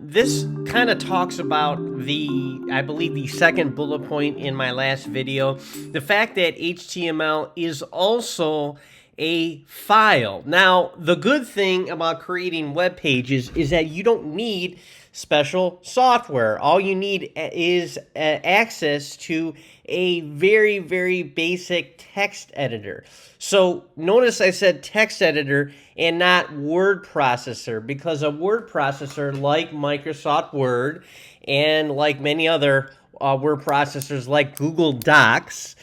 this kind of talks about I believe the second bullet point in my last video, the fact that HTML is also a file. Now, the good thing about creating web pages is that you don't need special software. All you need is access to a very, very basic text editor. So notice I said text editor and not word processor, because a word processor like Microsoft Word and like many other word processors like Google Docs,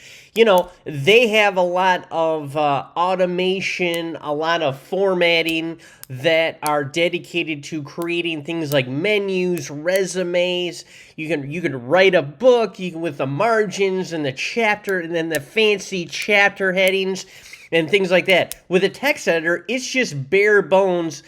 they have a lot of automation, a lot of formatting that are dedicated to creating things like menus, resumes. You can write a book, with the margins and the chapter and then the fancy chapter headings and things like that. With a text editor, it's just bare bones,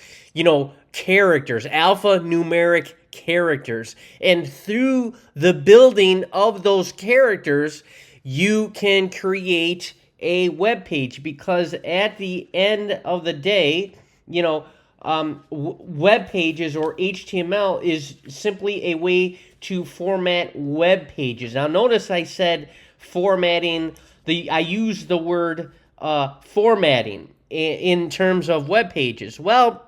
characters, alphanumeric characters. And through the building of those characters, you can create a web page, because at the end of the day, web pages or HTML is simply a way to format web pages. Now, notice I said formatting. I used the word formatting in terms of web pages. Well,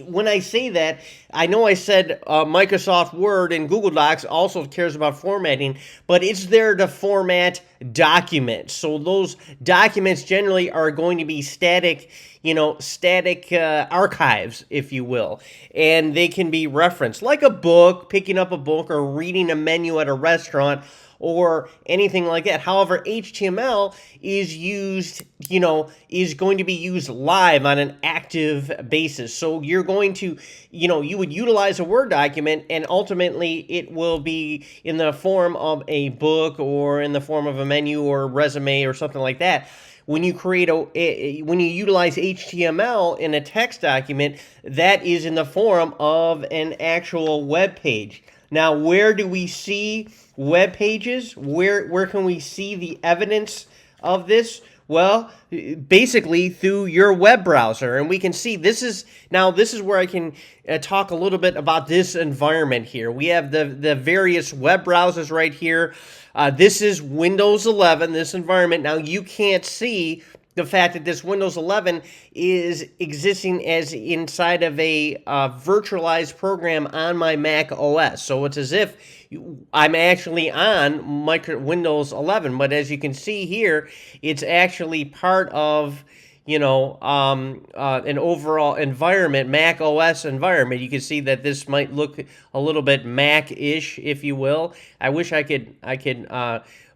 when I say that, I know I said Microsoft Word and Google Docs also cares about formatting, but it's there to format documents. So those documents generally are going to be static archives, if you will, and they can be referenced like a book, picking up a book, or reading a menu at a restaurant, or anything like that. However, HTML is going to be used live on an active basis. So you're going to, you would utilize a Word document, and ultimately it will be in the form of a book or in the form of a menu or resume or something like that. When you when you utilize HTML in a text document, that is in the form of an actual web page. Now, where do we see web pages? Where can we see the evidence of this? Well, basically through your web browser. And we can see this is where I can talk a little bit about this environment here. We have the various web browsers right here. This is Windows 11, this environment. Now, you can't see the fact that this Windows 11 is existing as inside of a virtualized program on my Mac OS. So it's as if I'm actually on Windows 11, but as you can see here, it's actually part of an overall environment, Mac OS environment. You can see that this might look a little bit Mac-ish, if you will. I wish I could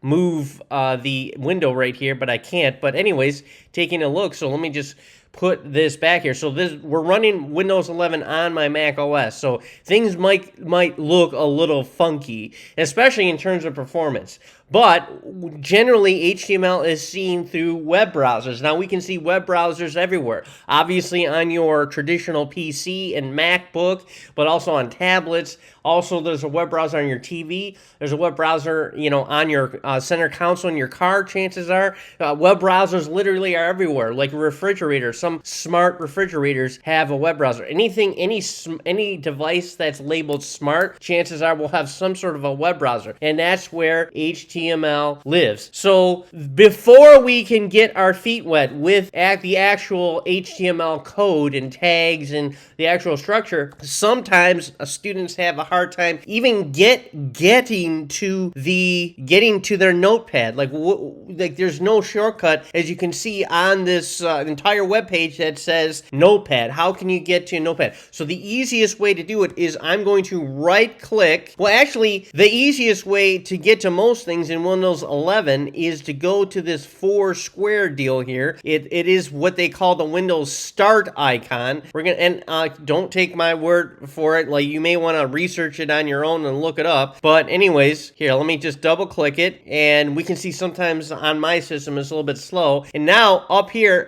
move the window right here, but I can't. But anyways, taking a look, so let me just put this back here. So we're running Windows 11 on my Mac OS. So things might look a little funky, especially in terms of performance. But generally, HTML is seen through web browsers. Now, we can see web browsers everywhere. Obviously, on your traditional PC and MacBook, but also on tablets. Also, there's a web browser on your TV. There's a web browser, on your center console in your car, chances are. Web browsers literally are everywhere, like a refrigerator. Some smart refrigerators have a web browser. Any device that's labeled smart, chances are will have some sort of a web browser. And that's where HTML lives. So before we can get our feet wet with the actual HTML code and tags and the actual structure, sometimes students have a hard time even getting to their notepad. Like there's no shortcut, as you can see on this entire web page that says notepad. How can you get to notepad? So the easiest way to do it is I'm going to right click. Well, actually, the easiest way to get to most things in Windows 11 is to go to this 4 square deal here. It is what they call the Windows Start icon. Don't take my word for it. Like, you may want to research it on your own and look it up. But anyways, here, let me just double click it, and we can see sometimes on my system it's a little bit slow. And now up here,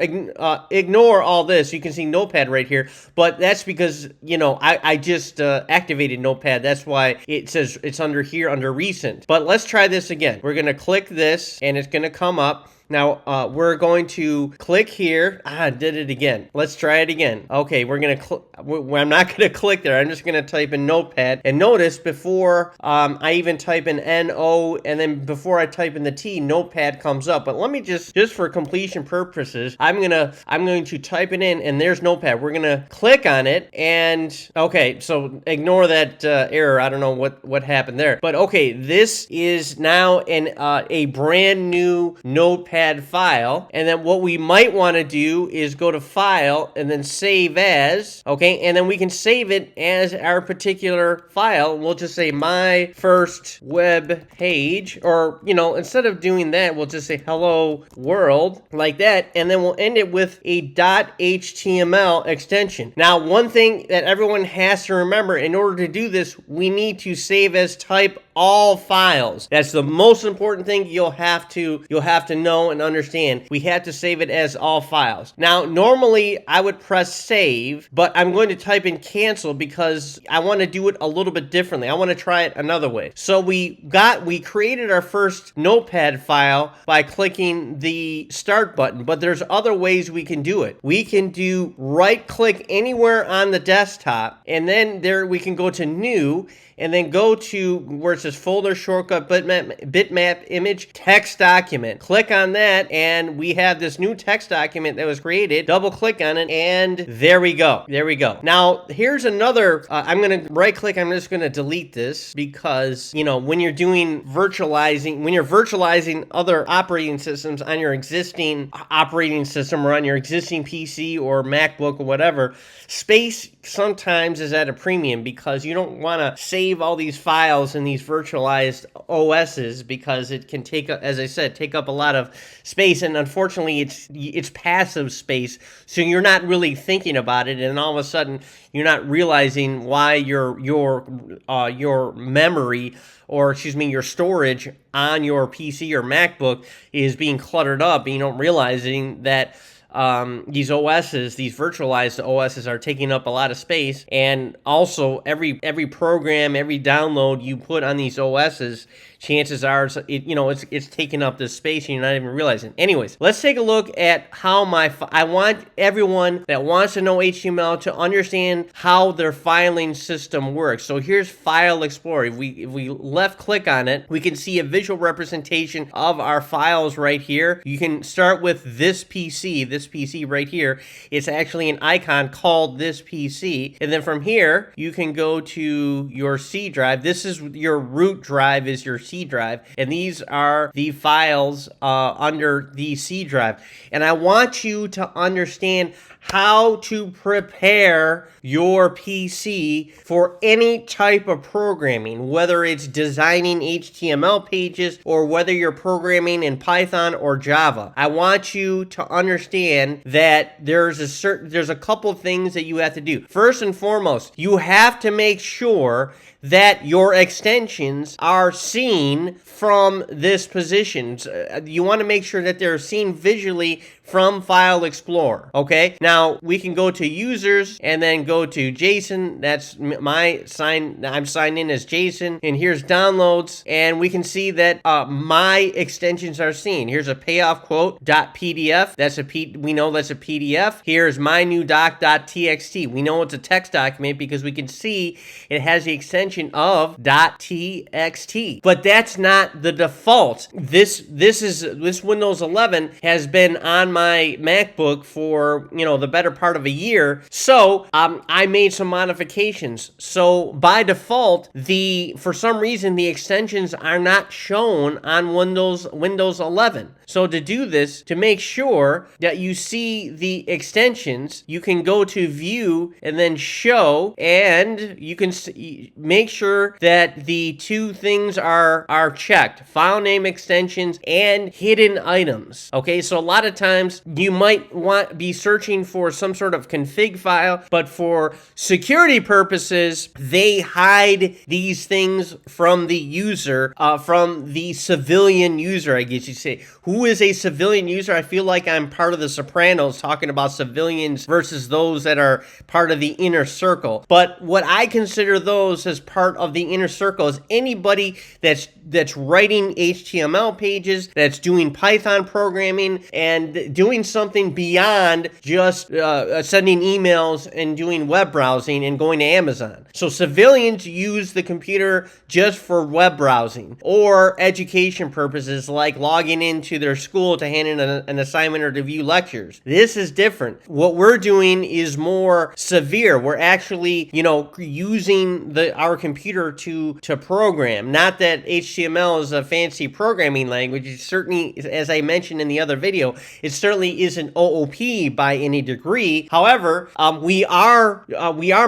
ignore all this. You can see Notepad right here, but that's because I just activated Notepad. That's why it says it's under here under recent. But let's try this again. We're going to click this, and it's going to come up. Now, we're going to click here. I did it again. Let's try it again. Okay, we're going to I'm not going to click there. I'm just going to type in Notepad. And notice before I even type in N-O, and then before I type in the T, Notepad comes up. But let me just for completion purposes, I'm going to type it in, and there's Notepad. We're going to click on it, and okay, so ignore that error. I don't know what happened there. But okay, this is now a brand new Notepad file. And then what we might want to do is go to File and then Save As. Okay, and then we can save it as our particular file. We'll just say my first web page, or instead of doing that, we'll just say hello world, like that, and then we'll end it with a .html extension. Now, one thing that everyone has to remember, in order to do this, we need to save as type all files. That's the most important thing you'll have to know and understand. We have to save it as all files. Now, normally I would press save, but I'm going to type in cancel because I want to do it a little bit differently. I want to try it another way. So we created our first Notepad file by clicking the start button, but there's other ways we can do it. We can do right click anywhere on the desktop, and then there we can go to new, and then go to where it says folder shortcut bitmap image text document. Click on that, and we have this new text document that was created. Double click on it, and there we go. There we go. Now, here's another, I'm going to right click. I'm just going to delete this because, when you're virtualizing other operating systems on your existing operating system or on your existing PC or MacBook or whatever, space sometimes is at a premium because you don't want to save all these files in these virtualized OSs because it can take up a lot of space, and unfortunately it's passive space, so you're not really thinking about it, and all of a sudden you're not realizing why your memory, or your storage on your PC or MacBook is being cluttered up, and you don't realizing that these OSs, these virtualized OSs, are taking up a lot of space, and also every program, every download you put on these OSs, chances are it's taking up this space and you're not even realizing. Anyways, let's take a look at how I want everyone that wants to know HTML to understand how their filing system works. So here's File Explorer. If we left click on it, we can see a visual representation of our files right here. You can start with this PC right here. It's actually an icon called this PC, and then from here you can go to your C drive. This is your root drive, is your C drive, and these are the files under the C drive. And I want you to understand how to prepare your PC for any type of programming, whether it's designing HTML pages or whether you're programming in Python or Java. I want you to understand that there's a couple of things that you have to do. First and foremost, you have to make sure that your extensions are seen from this position. You want to make sure that they're seen visually from File Explorer. Okay, now we can go to users and then go to Jason. That's I'm signed in as Jason, and here's downloads, and we can see that my extensions are seen. Here's a payoff quote .pdf. We know that's a PDF. Here's my new doc.txt. We know it's a text document because we can see it has the extension of .txt. But that's not the default. This Windows 11 has been on my MacBook for the better part of a year. So I made some modifications. So by default, for some reason the extensions are not shown on Windows 11. So to do this, to make sure that you see the extensions, you can go to View and then Show, and you can make sure that the two things are checked: file name extensions and hidden items. Okay, so a lot of times you might be searching for some sort of config file, but for security purposes, they hide these things from the user, from the civilian user, I guess you say. Who is a civilian user? I feel like I'm part of The Sopranos talking about civilians versus those that are part of the inner circle. But what I consider those as part of the inner circle is anybody that's that's writing HTML pages, that's doing Python programming, and doing something beyond just sending emails and doing web browsing and going to Amazon. So civilians use the computer just for web browsing or education purposes, like logging into their school to hand in an assignment or to view lectures. This is different. What we're doing is more severe. We're actually, using our computer to program. Not that HTML is a fancy programming language. It certainly, as I mentioned in the other video, it certainly isn't OOP by any degree. However, we are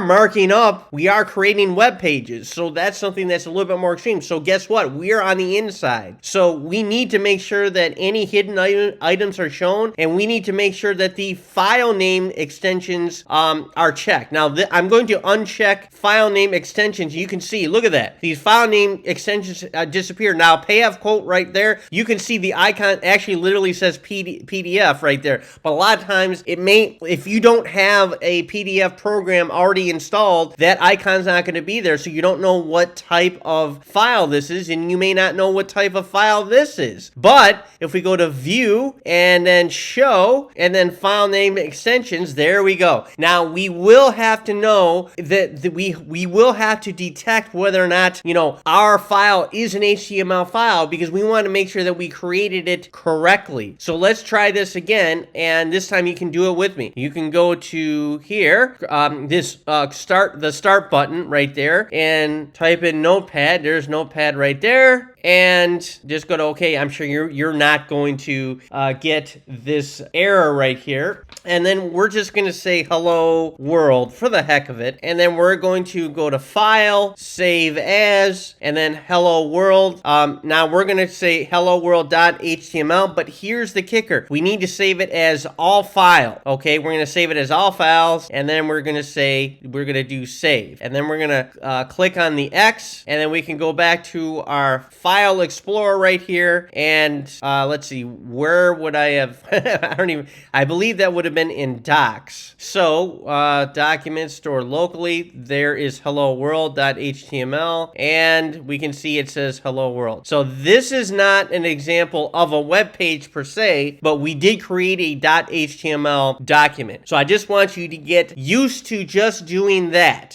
marking up. We are creating web pages. So that's something that's a little bit more extreme. So guess what? We're on the inside. So we need to make sure that any hidden items are shown, and we need to make sure that the file name extensions are checked. Now, I'm going to uncheck file name extensions. You can see, look at that. These file name extensions disappear. Now, payoff quote right there, you can see the icon actually literally says PDF right there. But a lot of times, it may, if you don't have a PDF program already installed, that icon's not going to be there, so you don't know what type of file this is, and you may not know what type of file this is. But if we go to View and then Show and then File Name Extensions, there we go. Now, we will have to know that we will have to detect whether or not, our file is an HTML file, because we want to make sure that we created it correctly. So let's try this again, and this time you can do it with me. You can go to here, the start button right there, and type in Notepad. There's Notepad right there. And just go to OK. I'm sure you're not going to get this error right here. And then we're just going to say hello world for the heck of it. And then we're going to go to File, Save As, and then hello world. Now we're going to say hello world.html, but here's the kicker. We need to save it as all file. Okay, we're going to save it as all files, and then we're going to do save. And then we're going to click on the X, and then we can go back to our File Explorer right here, and let's see, where would I have? I believe that would have been in Docs. So documents stored locally. There is hello world.html, and we can see it says hello world. So this is not an example of a web page per se, but we did create a .html document. So I just want you to get used to just doing that.